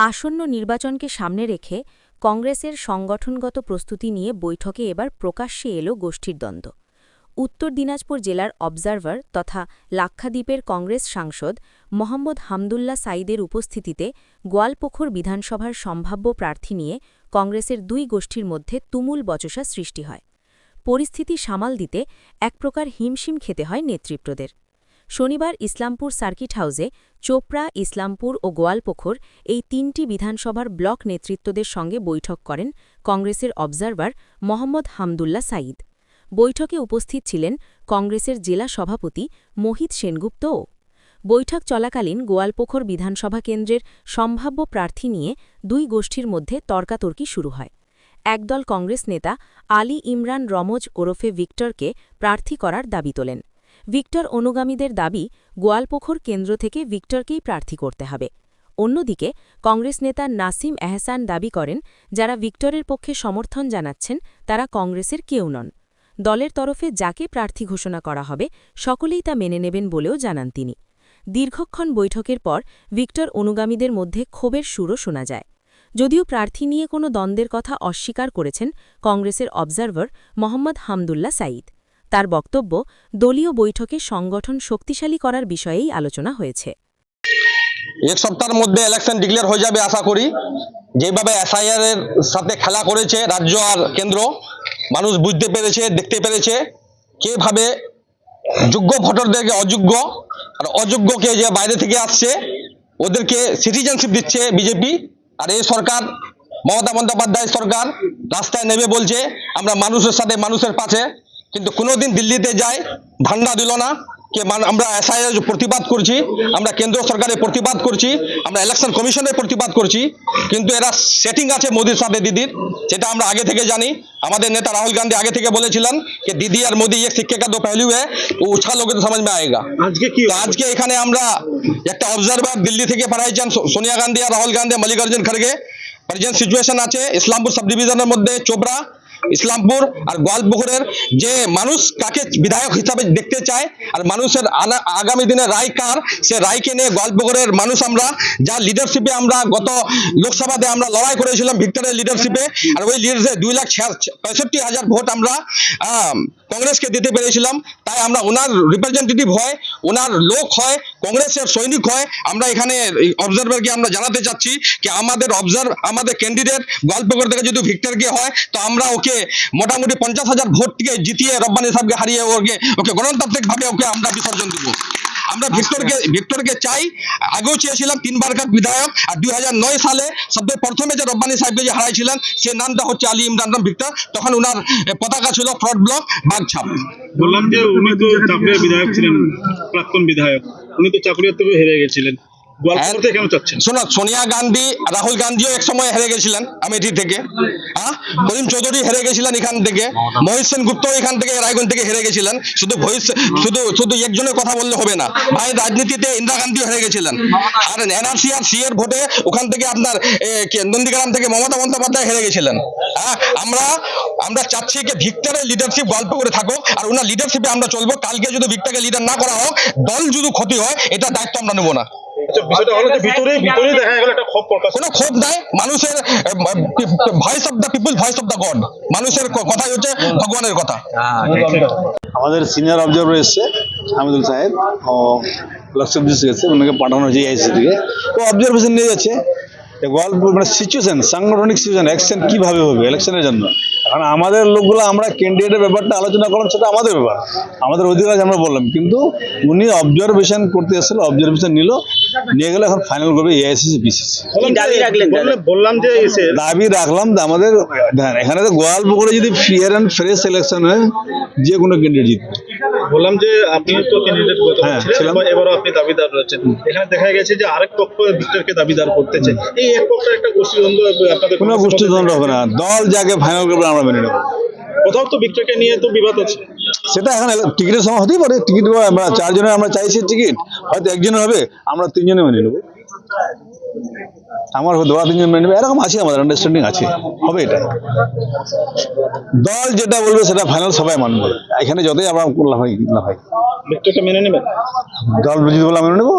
আসন্ন নির্বাচনকে সামনে রেখে কংগ্রেসের সংগঠনগত প্রস্তুতি নিয়ে বৈঠকে এবার প্রকাশ্যে এলো গোষ্ঠীর দ্বন্দ্ব। উত্তর দিনাজপুর জেলার অবজারভার তথা লাক্ষাদ্বীপের কংগ্রেস সাংসদ মোহাম্মদ হামদুল্লাহ সাঈদের উপস্থিতিতে গোয়ালপুকুর বিধানসভার সম্ভাব্য প্রার্থী নিয়ে কংগ্রেসের দুই গোষ্ঠীর মধ্যে তুমুল বচসা সৃষ্টি হয়। পরিস্থিতি সামাল দিতে এক প্রকার হিমশিম খেতে হয় নেতৃত্বদের। শনিবার ইসলামপুর সার্কিট হাউসে চোপড়া, ইসলামপুর ও গোয়ালপুকুর এই তিনটি বিধানসভার ব্লক নেতৃত্বদের সঙ্গে বৈঠক করেন কংগ্রেসের অবজারভার মোহাম্মদ হামদুল্লাহ সাঈদ। বৈঠকে উপস্থিত ছিলেন কংগ্রেসের জেলা সভাপতি মোহিত সেনগুপ্তও। বৈঠক চলাকালীন গোয়ালপুকুর বিধানসভা কেন্দ্রের সম্ভাব্য প্রার্থী নিয়ে দুই গোষ্ঠীর মধ্যে তর্কাতর্কি শুরু হয়। একদল কংগ্রেস নেতা আলী ইমরান রমজ ওরফে ভিক্টরকে প্রার্থী করার দাবি তোলেন। ভিক্টর অনুগামীদের দাবি, গোয়ালপুকুর কেন্দ্র থেকে ভিক্টরকেই প্রার্থী করতে হবে। অন্যদিকে কংগ্রেস নেতা নাসিম এহসান দাবি করেন, যারা ভিক্টরের পক্ষে সমর্থন জানাচ্ছেন তারা কংগ্রেসের কেউ নন। দলের তরফে যাকে প্রার্থী ঘোষণা করা হবে সকলেই তা মেনে নেবেন বলেও জানান তিনি। দীর্ঘক্ষণ বৈঠকের পর ভিক্টর অনুগামীদের মধ্যে ক্ষোভের সুরও শোনা যায়। যদিও প্রার্থী নিয়ে কোনো দ্বন্দ্বের কথা অস্বীকার করেছেন কংগ্রেসের অবজারভার মোহাম্মদ হামদুল্লাহ সাঈদ। তার বক্তব্য, দলীয় বৈঠকে সংগঠন শক্তিশালী করার বিষয়েই আলোচনা হয়েছে। এক সপ্তাহের মধ্যে ইলেকশন ডিক্লেয়ার হয়ে যাবে আশা করি। যেভাবে এসআইআর এর সাথে খেলা করেছে রাজ্য আর কেন্দ্র, মানুষ বুঝতে পেরেছে, দেখতে পেরেছে কিভাবে যোগ্য ভোটারদেরকে অযোগ্য আর অযোগ্যকে যে বাইরে থেকে আসছে ওদেরকে সিটিজেনশিপ দিচ্ছে বিজেপি। আর এই সরকার, মমতা বন্দ্যোপাধ্যায় সরকার রাস্তায় নেমে বলছে আমরা মানুষের সাথে, মানুষের পাশে, কিন্তু কোনোদিন দিল্লিতে যায় ধান্দা দিল না। আমরা এসআইআর প্রতিবাদ করছি, আমরা কেন্দ্র সরকারের প্রতিবাদ করছি, আমরা ইলেকশন কমিশনের প্রতিবাদ করছি, কিন্তু এরা সেটিং আছে মোদির সাথে দিদির, যেটা আমরা আগে থেকে জানি। আমাদের নেতা রাহুল গান্ধী আগে থেকে বলেছিলেন যে দিদি আর মোদি এক সিক্কে কা দো পেহলু है, वो उसका लोगों को समझ में आएगा। আজকে এখানে আমরা একটা অবজারভার দিল্লি থেকে পাঠাইছেন সোনিয়া গান্ধী আর রাহুল গান্ধী, মল্লিকার্জুন খড়গে। প্রেজেন্ট সিচুয়েশন আছে ইসলামপুর সাব ডিভিশনের মধ্যে চোপড়া, ইসলামপুর আর গোয়ালপুকুরের যে মানুষ কাকে বিধায়ক হিসাবে দেখতে চায় আর মানুষের আগামী দিনে রায় কার, সে রায়কে নিয়ে গোয়ালপুকুরের মানুষ আমরা যা লিডারশিপে আমরা গত লোকসভাতে আমরা লড়াই করেছিলাম ভিক্টরের লিডারশিপে, আর ওই লিডারশিপে 2,65,000 ভোট আমরা কংগ্রেসকে দিতে পেরেছিলাম। তাই আমরা ওনার রিপ্রেজেন্টেটিভ হয়, ওনার লোক হয়, কংগ্রেসের সৈনিক হয়। আমরা এখানে অবজারভারকে আমরা জানাতে চাচ্ছি কি আমাদের ক্যান্ডিডেট গোয়ালপুকুর থেকে যদি ভিক্টরকে হয় তো আমরা ওকে মোটামুটি 50,000 ভোট থেকে জিতিয়ে রব্বানী সাহেবকে হারিয়ে ওকে গণতান্ত্রিক ভাবে ওকে আমরা বিসর্জন দেব। আমরা ভিক্টরকে চাই, আগেও চেয়েছিলাম 3 বারকার বিধায়ক। আর 2009 সালে সবচেয়ে প্রথমে যে রব্বানী সাহেবকে যে হারাইছিলেন সে নামটা হচ্ছে আলী ইমরান ভিক্টর। তখন ওনার পতাকা ছিল ফ্রড ব্লক বাগছাপ। বললাম যে উনি তো চাকরির বিধায়ক ছিলেন, প্রাক্তন বিধায়ক, উনি তো চাকরির থেকে হেরে গেছিলেন। শোনো, সোনিয়া গান্ধী, রাহুল গান্ধীও এক সময় হেরে গেছিলেন আমেঠি থেকে, করিম চৌধুরী হেরে গেছিলেন এখান থেকে, মহিত সেনগুপ্ত এখান থেকে রায়গঞ্জ থেকে হেরে গেছিলেন। শুধু একজনের কথা বললে হবে না ভাই, রাজনীতিতে ইন্দিরা গান্ধীও হেরে গেছিলেন। আর এনআরসি আর সি এর ভোটে ওখান থেকে আপনার নন্দীগ্রাম থেকে মমতা বন্দ্যোপাধ্যায় হেরে গেছিলেন। আমরা চাচ্ছি যে ভিক্টরের লিডারশিপ গোয়ালপুকুরে থাকুক আর ওনার লিডারশিপে আমরা চলবো। কালকে যদি ভিক্টরকে লিডার না করা হোক, দল যদি ক্ষতি হয়, এটা দায়িত্ব আমরা নেবো না। কোনো ক্ষোভ নাই, মানুষের voice of the people, voice of the god, মানুষের কথাই হচ্ছে ভগবানের কথা। আমাদের সিনিয়র অবজারভার এসছে হামিদুল সাহেব, ও লক্ষ্যবৃষ্টি গেছে, ওনাকে পাঠানো হয়েছে আইসি থেকে, ও অবজারভেশন নিয়ে যাচ্ছে গল্প, মানে সিচুয়েশন, সাংগঠনিক সিচুয়েশন, অ্যাকশন কিভাবে হবে ইলেকশনের জন্য। এখন আমাদের লোকগুলো আমরা ক্যান্ডিডেটের ব্যাপারটা আলোচনা করলাম, সেটা আমাদের ব্যাপার, আমাদের অধিকার আমরা বললাম, কিন্তু উনি অবজারভেশন করতে এসেছিল, অবজারভেশন নিয়ে গেলে এখন ফাইনাল করবে এআইসিসি পিসিসি। বললাম যে দাবি রাখলাম আমাদের এখানে তো গোয়ালপুকুরে যদি ফেয়ার অ্যান্ড ফ্রেশ ইলেকশন হয় যে কোনো ক্যান্ডিডেট জিতবে। বললাম যে আপনি তো ক্যান্ডিডেট ছিলেন, এবারও আপনি দাবিদার রয়েছেন। এখানে দেখা গেছে যে আরেক পক্ষ ভিক্টরকে দাবিদার করতেছে, এই এক পক্ষের একটা গোষ্ঠীদ্বন্দ্ব আপনাদের? কোনো গোষ্ঠীদ্বন্দ্ব হবে না, দল যাকে ফাইনাল করবে আমরা মেনে নেব। কোথাও তো ভিক্টরকে নিয়ে তো বিবাদ আছে, সেটা এখন টিকিটের সময় হতেই পারে। টিকিট আমরা 4 জনের আমরা চাইছি টিকিট, হয়তো একজনের হবে, আমরা 3 জনে মেনে নেবো। আমার দোয়া তিনজন মেনে নেবে, এরকম আছে, আমাদের আন্ডারস্ট্যান্ডিং আছে, হবে এটা। দল যেটা বলবে সেটা ফাইনাল সবাই মানবে, এখানে যতই আমরা লাফাই লাফাই। ভিক্টরকে মেনে নেবেন? দল যদি বলে আমি মেনে নেবো,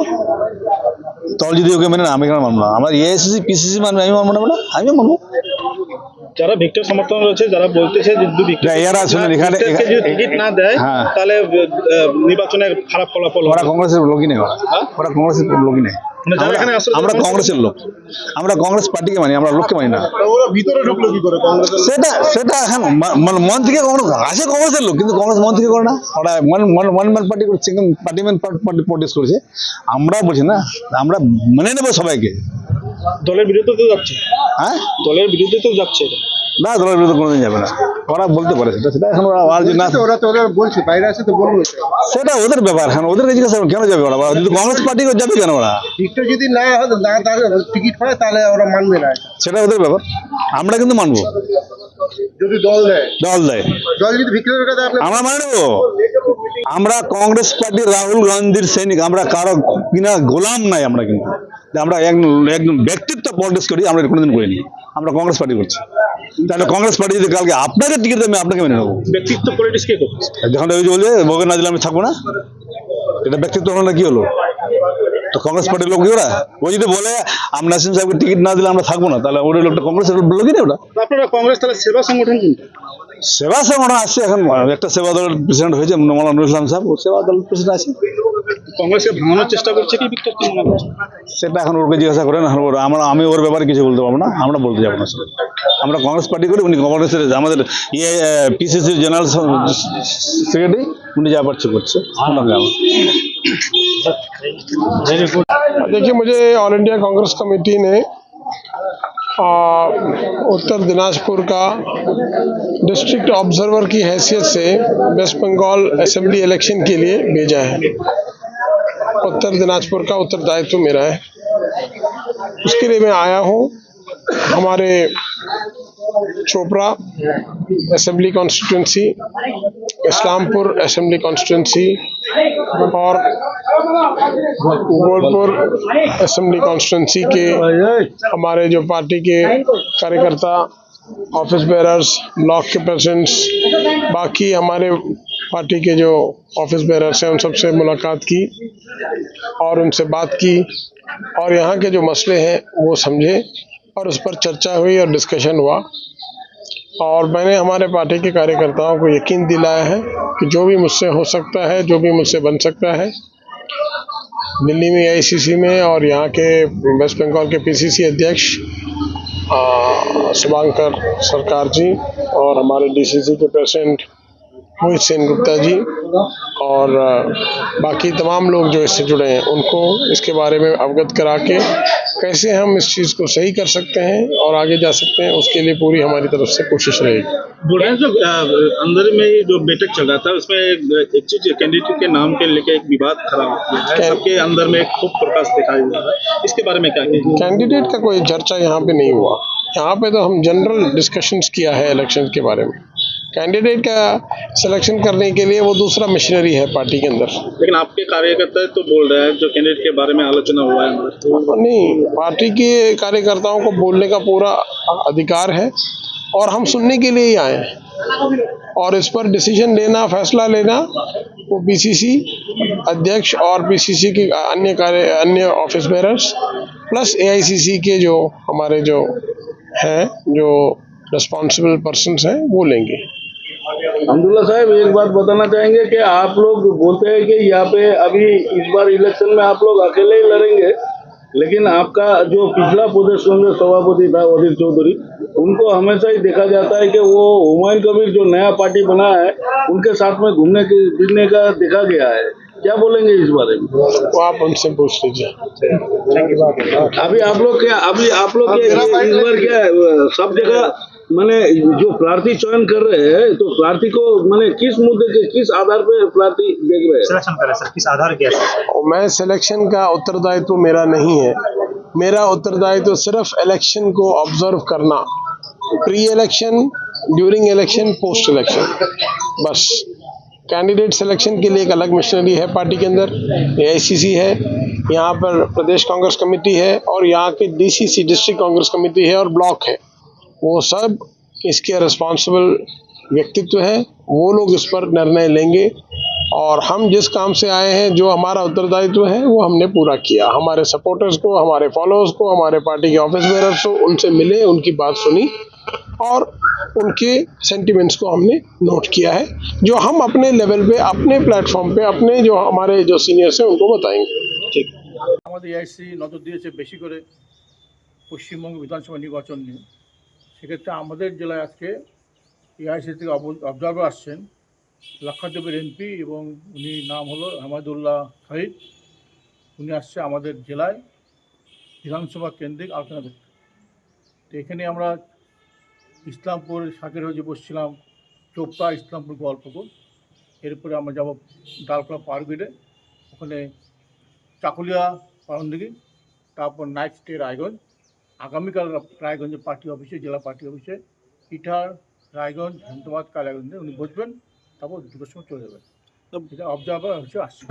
দল যদি ওকে মেনে না, আমি কেন মানবো না? আমার এআইসিসি পিসিসি মানবে, আমি মানবো না? আমিও মানবো। যারা ভিক্টর সমর্থন রয়েছে, যারা বলতেছে যে যদি না, এরা শুনুন, এখানে- ভিক্টরকে যদি টিকিট না দেয় হ্যাঁ। তাহলে নির্বাচনে খারাপ ফলাফল ওরা হবে। কংগ্রেসের লোকই নেই, ওরা কংগ্রেসের লোকই নেই। মানে যারা এখানে আসলে আমরা কংগ্রেসের লোক, আমরা কংগ্রেস পার্টিকে মানি, আমরা লোককে মানি না। ওরা ভিতরে ঢুকলো কি করে কংগ্রেস? সেটা এখন মন থেকে কংগ্রেস আছে, কংগ্রেসের লোক, কিন্তু কংগ্রেস মন থেকে করে না, ওরা ওয়ান ম্যান পার্টি করছে, পার্টি ম্যান পার্টি প্রোটেস্ট করেছে। আমরা বলছি না, আমরা মেনে নেবো সবাইকে। দলের বিরুদ্ধে তো যাচ্ছে, হ্যাঁ, দলের বিরুদ্ধে তো যাচ্ছে। না, দলের বিরুদ্ধে কোনোদিন যাবে না, ওরা বলতে পারে সেটা এখন আর যদি না, ওরা তো ওরা বলছে, বাইরে আছে তো বলবো। সেটা ওদের ব্যাপার। এখন ওদের জিজ্ঞাসা কেন যাবে ওরা? যদি কংগ্রেস পার্টি যাবে কেন ওরা? ভিক্টর যদি না টিকিট পায় তাহলে ওরা মানবে না, সেটা ওদের ব্যাপার, আমরা কিন্তু মানবো। যদি দল দেয়, দল দেয়, দল যদি ভিক্টরের কথা আপনি আমরা মানে নেবো। আমরা কংগ্রেস পার্টির রাহুল গান্ধীর সৈনিক, আমরা কারো কিনা গোলাম নাই। আমরা কিন্তু আমরা একদম ব্যক্তিত্ব পলিটিক্স করি, আমরা কোনোদিন করিনি। আমরা কংগ্রেস পার্টি করছি, তাহলে কংগ্রেস পার্টি যদি কালকে আপনাকে টিকিট দেবে, আমি আপনাকে মেনে নেবো। ব্যক্তিত্ব পলিটিক্স কে করছে? যখন ওই যে বলবে ভোগে না দিলে আমি থাকবো না, এটা ব্যক্তিত্ব হলো না, কি হলো? তো কংগ্রেস পার্টির লোক ওরা, ও যদি বলে আমরা নাসিম সাহেবকে টিকিট না দিলে আমরা থাকবো না, তাহলে ওর লোকটা কংগ্রেসের লোকই নেই ওটা। আপনারা কংগ্রেস তাহলে সেবা সংগঠন কোনটা? সেবা সংগঠন আসছে, এখন একটা সেবা দলের প্রেসিডেন্ট হয়েছে মৌলানা নুরুল ইসলাম সাহেব, ও সেবা দলের প্রেসিডেন্ট আছে। কংগ্রেসকে ভাঙানোর চেষ্টা করছে কি ভিক্টর, কি মনে করছে? সেটা এখন ওকে জিজ্ঞাসা করেন। আমি ওর ব্যাপারে কিছু বলতে পারবো না, আমরা বলতে যাবো না। আমরা কংগ্রেস পার্টি করি, উনি কংগ্রেসের আমাদের পিসিসি জেনারেল সেক্রেটারি, উনি যা পারছে করছে। देखिए, मुझे ऑल इंडिया कांग्रेस कमेटी ने उत्तर दिनाजपुर का डिस्ट्रिक्ट ऑब्जर्वर की हैसियत से वेस्ट बंगाल असेंबली इलेक्शन के लिए भेजा है। उत्तर दिनाजपुर का उत्तरदायित्व मेरा है, उसके लिए मैं आया हूँ। हमारे Chopra assembly constituency, Islampur assembly constituency और गोलपुर असेंबली कॉन्स्टिट्यूंसी के हमारे जो पार्टी के कार्यकर्ता, ऑफिस बेरर्स, ब्लॉक के प्रेसिडेंट्स, बाकी हमारे पार्टी के जो ऑफिस बेरर्स हैं, उन सबसे मुलाकात की और उनसे बात की और यहाँ के जो मसले हैं वो समझे और उस पर चर्चा हुई और डिस्कशन हुआ। और मैंने हमारे पार्टी के कार्यकर्ताओं को यकीन दिलाया है कि जो भी मुझसे हो सकता है, जो भी मुझसे बन सकता है, दिल्ली में एआईसीसी में और यहाँ के वेस्ट बंगाल के पीसीसी अध्यक्ष शुभांकर सरकार जी और हमारे डीसीसी के प्रेसिडेंट मोहित सेन गुप्ता जी और बाकी तमाम लोग जो इससे जुड़े हैं, उनको इसके बारे में अवगत करा के कैसे हम इस चीज़ को सही कर सकते हैं और आगे जा सकते हैं, उसके लिए पूरी हमारी तरफ से कोशिश रहेगी। बुढ़ान जो अंदर में ये जो बैठक चल रहा था, उसमें एक चीज कैंडिडेट के नाम के लेके एक विवाद खड़ा हो गया है, सबके अंदर में खूब प्रकाश दिखाई हुआ है, इसके बारे में क्या कहेंगे? कैंडिडेट का कोई चर्चा यहाँ पे नहीं हुआ, यहाँ पे तो हम जनरल डिस्कशंस किया है इलेक्शन के बारे में। कैंडिडेट का सिलेक्शन करने के लिए वो दूसरा मशीनरी है पार्टी के अंदर। लेकिन आपके कार्यकर्ता तो बोल रहे हैं जो कैंडिडेट के बारे में आलोचना हुआ है अंदर। नहीं, पार्टी के कार्यकर्ताओं को बोलने का पूरा अधिकार है और हम सुनने के लिए ही आए हैं और इस पर डिसीजन लेना, फैसला लेना वो पीसीसी अध्यक्ष और पीसीसी के अन्य ऑफिस बेरर्स प्लस एआईसीसी के जो हमारे जो हैं, जो रिस्पॉन्सिबल पर्सन्स हैं, वो लेंगे। अब्दुल्ला साहब, एक बात बताना चाहेंगे कि आप लोग बोलते हैं कि यहाँ पे अभी इस बार इलेक्शन में आप लोग अकेले ही लड़ेंगे, लेकिन आपका जो पिछला प्रदेश कांग्रेस सभापति था वजीर चौधरी, उनको हमेशा ही देखा जाता है कि वो हुमायूं कबीर जो नया पार्टी बना है उनके साथ में घूमने फिरने का देखा गया है। क्या बोलेंगे इस बारे में? वो आप उनसे पूछ लीजिए। अभी आप लोग क्या इस बार क्या है, सब जगह मैंने जो प्रार्थी चयन कर रहे हैं, तो प्रार्थी को मैंने किस मुद्दे के किस आधार पे प्रार्थी देख रहे हैं? सिलेक्शन करें सर, किस आधार के? मैं सिलेक्शन का उत्तरदायित्व मेरा नहीं है, मेरा उत्तरदायित्व सिर्फ इलेक्शन को ऑब्जर्व करना, pre election, during election, post election, बस। कैंडिडेट सिलेक्शन के लिए एक अलग मशीनरी है पार्टी के अंदर, एआईसीसी है, यहाँ पर प्रदेश कांग्रेस कमेटी है और यहाँ के डीसीसी डिस्ट्रिक्ट कांग्रेस कमेटी है और ब्लॉक है। वो सब इसके रिस्पॉन्सिबल व्यक्तित्व है, वो लोग इस पर निर्णय लेंगे और हम जिस काम से आए हैं, जो हमारा उत्तरदायित्व है, वो हमने पूरा किया। हमारे सपोर्टर्स को, हमारे फॉलोअर्स को, हमारे पार्टी के ऑफिस बेरर्स को, उनसे मिले, उनकी बात सुनी और उनके सेंटिमेंट्स को हमने नोट किया है, जो हम अपने लेवल पे, अपने प्लेटफॉर्म पे, अपने जो हमारे जो सीनियर्स हैं उनको बताएंगे। ठीक। আমাদের এআইসি নজর দিয়েছে বেশি করে পশ্চিমবঙ্গ বিধানসভা নির্বাচন নিয়ে। সেক্ষেত্রে আমাদের জেলায় আজকে এআইসি থেকে অবজারভার আসছেন লাক্ষাদ্বীপের এমপি এবং উনি নাম হলো হামাদুল্লাহ শহীদ। উনি আসছে আমাদের জেলায় বিধানসভা কেন্দ্রিক আলোচনা করতে। তো এখানে আমরা ইসলামপুর শাকের হয়ে বসছিলাম, চোপড়া, ইসলামপুর, গল্পপুর, এরপরে আমরা যাব ডালখোলা পারগেটে, ওখানে চাকুলিয়া, পারণদিঘি, তারপর নাইট স্টে রায়গঞ্জ। আগামীকাল রায়গঞ্জে পার্টি অফিসে, জেলা পার্টি অফিসে ইটার, রায়গঞ্জ, হেমতাবাদ, কালিয়াগঞ্জে উনি বসবেন, তারপর 2টোর সময় চলে যাবেন। এটা অবজারভার হিসেবে আসছে।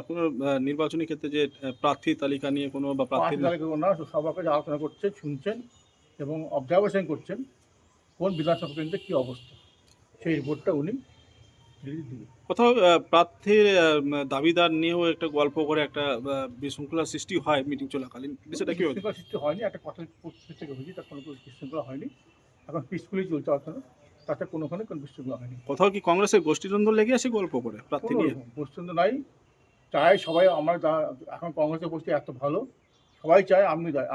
কোনো নির্বাচনী ক্ষেত্রে যে প্রার্থী তালিকা নিয়ে কোনো বা প্রার্থী না, সবার কাছে আলোচনা করছেন, শুনছেন এবং অবজারভেশন করছেন কোন বিধানসভা কেন্দ্রে কী অবস্থা, সেই রিপোর্টটা উনি দিবেন। কোথাও প্রার্থীর দাবিদার নিয়েও একটা গল্প করে একটা বিশৃঙ্খলার সৃষ্টি হয় মিটিং চলাকালীন, সেটা কি বিশৃঙ্খলা সৃষ্টি হয়নি, একটা কথা থেকে হয়েছে, তার কোনো বিশৃঙ্খলা হয়নি, এখন পিসফুলি চলছে আলোচনা, তাতে কোনোখানে কোনো বিশৃঙ্খলা হয়নি। কোথাও কি কংগ্রেসের গোষ্ঠীদ্বন্দ্ব লেগে আসে গল্প করে প্রার্থী নিয়ে? গোষ্ঠীদ্বন্দ্ব নাই, চাই সবাই, আমরা এখন কংগ্রেসের গোষ্ঠী এত ভালো, সবাই চায়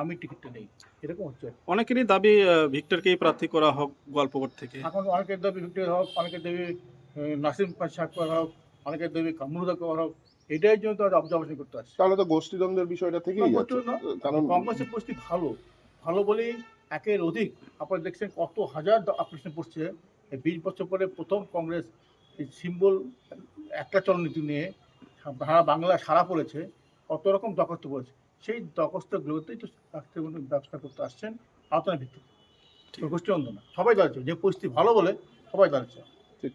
আমি টিকিটটা নেই, এরকম হচ্ছে। অনেকেরই দাবি ভিক্টরকেই প্রার্থী করা হোক গল্পকর থেকে। এখন অনেকের দাবি ভিক্টর হোক, অনেকের দাবি নাসিম সাহেব করা হোক, অনেকের দাবি কামরুদা করা হোক, এটাই জন্য তারা অবজারভেশন করতে আসছে। তাহলে তো গোষ্ঠীদ্বন্দ্বের বিষয়টা থেকেই যাচ্ছে, কারণ কংগ্রেসের গোষ্ঠী ভালো বলেই একের অধিক আপনারা দেখছেন কত হাজার অপারেশন পড়ছে। 20 বছর পরে প্রথম কংগ্রেস এই সিম্বল একটা চলনীতি নিয়ে বাংলা সারা পড়েছে, কত রকম দরখাস্ত পড়েছে, সেই দরখাস্তগুলোতেই তো ব্যবস্থা করতে আসছেন আলোচনা ভিত্তিতে। গোষ্ঠী অন্ধ না, সবাই দাঁড়াচ্ছে, যে পরিস্থিতি ভালো বলে সবাই দাঁড়াচ্ছে। ঠিক।